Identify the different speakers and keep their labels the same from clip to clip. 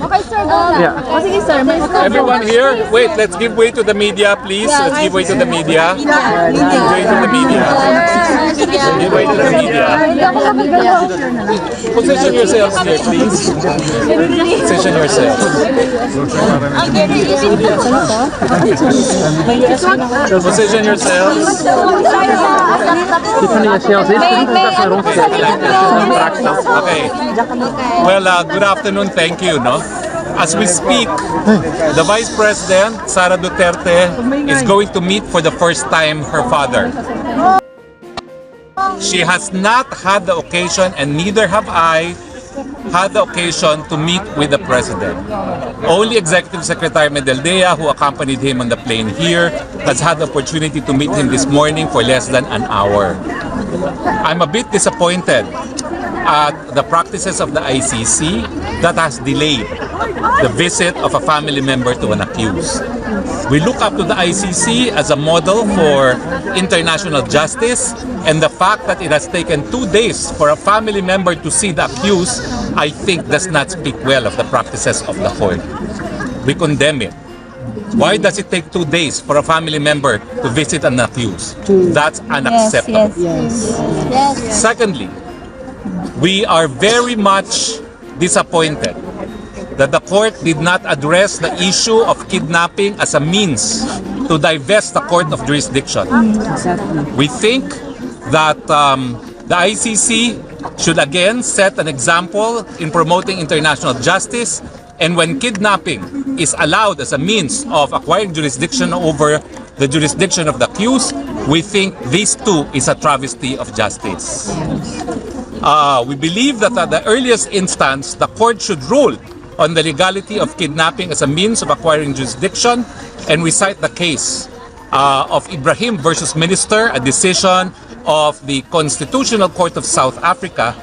Speaker 1: Okay, sir.
Speaker 2: Yeah.
Speaker 1: Sige, sir.
Speaker 3: Everyone here, wait, let's give way to the media, please. Let's give way to the media. Give way to the media. Give way to the media. Position yourselves here, please. Position yourselves. Position yourselves. Okay. Well, good afternoon. Thank you. No. As we speak, the Vice President, Sara Duterte, is going to meet for the first time her father. She has not had the occasion, and neither have I, had the occasion to meet with the President. Only Executive Secretary Medeldea, who accompanied him on the plane here, has had the opportunity to meet him this morning for less than an hour. I'm a bit disappointed at the practices of the ICC that has delayed the visit of a family member to an accused. We look up to the ICC as a model for international justice, and the fact that it has taken 2 days for a family member to see the accused, I think does not speak well of the practices of the court. We condemn it. Why does it take 2 days for a family member to visit an accused? That's unacceptable. Secondly, we are very much disappointed that the court did not address the issue of kidnapping as a means to divest the court of jurisdiction. We think that the ICC should again set an example in promoting international justice, and when kidnapping is allowed as a means of acquiring jurisdiction over the jurisdiction of the accused, we think this too is a travesty of justice. We believe that at the earliest instance, the court should rule on the legality of kidnapping as a means of acquiring jurisdiction, and we cite the case of Ibrahim versus Minister, a decision of the Constitutional Court of South Africa,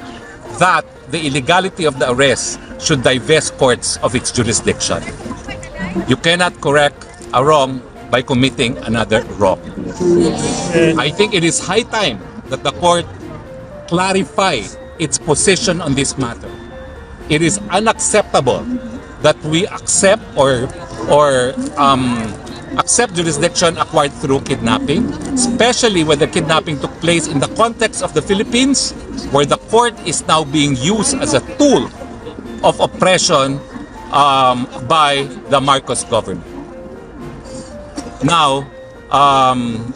Speaker 3: that the illegality of the arrest should divest courts of its jurisdiction. You cannot correct a wrong by committing another wrong. I think it is high time that the court clarify its position on this matter. It is unacceptable that we accept accept jurisdiction acquired through kidnapping, especially when the kidnapping took place in the context of the Philippines, where the court is now being used as a tool of oppression by the Marcos government. Now,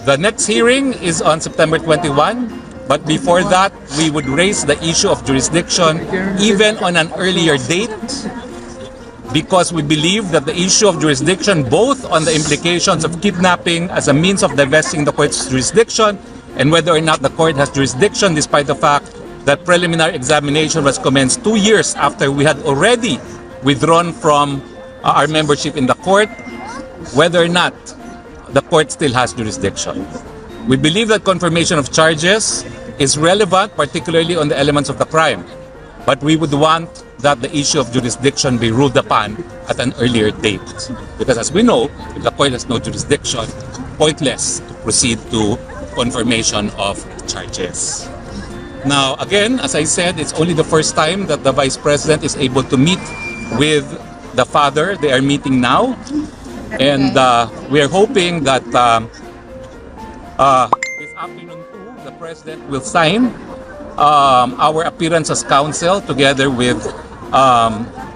Speaker 3: the next hearing is on September 21. But before that, we would raise the issue of jurisdiction even on an earlier date, because we believe that the issue of jurisdiction, both on the implications of kidnapping as a means of divesting the court's jurisdiction, and whether or not the court has jurisdiction, despite the fact that preliminary examination was commenced 2 years after we had already withdrawn from our membership in the court, whether or not the court still has jurisdiction. We believe that confirmation of charges is relevant, particularly on the elements of the crime. But we would want that the issue of jurisdiction be ruled upon at an earlier date. Because as we know, if the court has no jurisdiction, pointless to proceed to confirmation of charges. Now, again, as I said, it's only the first time that the Vice President is able to meet with the father. They are meeting now. And we are hoping that this afternoon too, the President will sign our appearance as counsel together with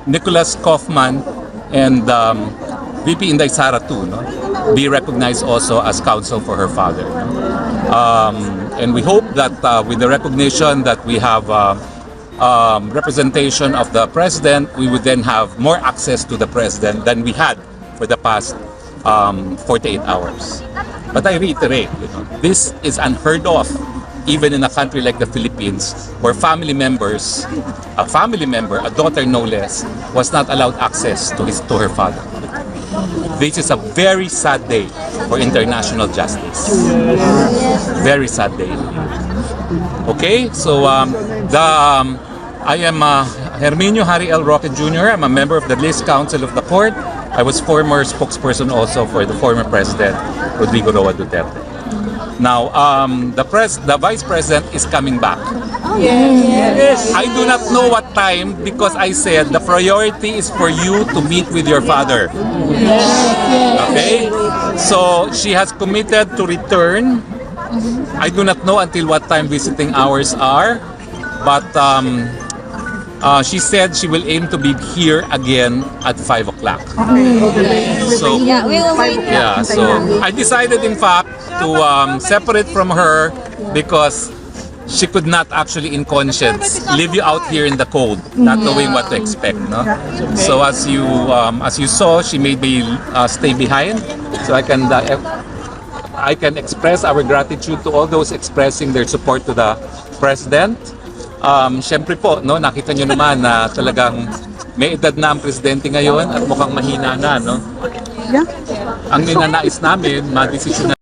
Speaker 3: Nicholas Kaufman and VP Inday Sara too, no? Be recognized also as counsel for her father. And we hope that with the recognition that we have representation of the President, we would then have more access to the President than we had for the past 48 hours. But I reiterate, this is unheard of, even in a country like the Philippines, where family members, a family member, a daughter no less, was not allowed access to her father. This is a very sad day for international justice. Very sad day. Okay, so I am Herminio Harry L. Roque Jr. I'm a member of the List Council of the Court. I was former spokesperson also for the former President, Rodrigo Roa Duterte. Now, the Vice President is coming back. I do not know what time because I said the priority is for you to meet with your father. Okay? So she has committed to return. I do not know until what time visiting hours are, but she said she will aim to be here again at 5 o'clock. So,
Speaker 1: Yeah, we will wait.
Speaker 3: yeah, so I decided in fact to separate from her because she could not actually in conscience leave you out here in the cold, not knowing what to expect. No? So as you saw, she made me stay behind so I can express our gratitude to all those expressing their support to the President. Siyempre po, no, nakita nyo naman na talagang may edad na ang Presidente ngayon at mukhang mahina na. No? Ang ninanais namin, madesisyon na